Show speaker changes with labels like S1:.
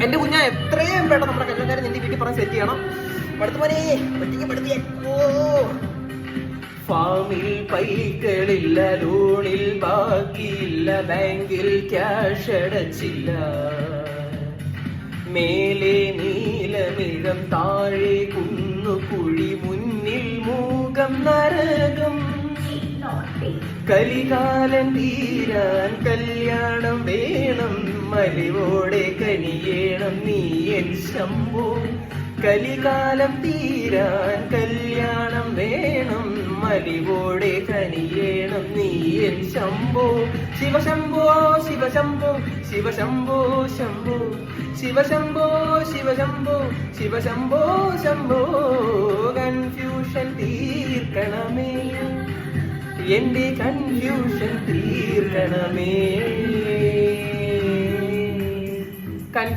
S1: എന്റെ കുഞ്ഞാ എത്രയും വേണം നമ്മുടെ കല്യാണക്കാരൻ നിന്റെ വീട്ടിൽ പറഞ്ഞ് സെറ്റ് ചെയ്യണം. ഫാമിൽ പൈക്കളില്ല, ലോണിൽ ബാക്കിയില്ല, ബാങ്കിൽ ക്യാഷ് അടച്ചില്ല. മേലെ നീലമിഴം, താഴെ കുന്നുകുഴി, മുന്നിൽ മൂകം നരകം. കലികാലം തീരാൻ കല്യാണം വേണം, മലിവോടെ കനിയേണം നീ എൻ ശംഭോ. കലികാലം തീരാൻ കല്യാണം വേണം, മലിവോടെ കനിയേണം നീ എൻ ശംഭോ. ശിവശംഭോ ശിവശംഭോ ശിവശംഭോ ശംഭോ ശിവശംഭോ ശിവശംഭോ ശിവശംഭോ ശംഭോ. കൺഫ്യൂഷൻ തീർക്കണമേ, എന്റെ കൺഫ്യൂഷൻ തീർക്കണമേ.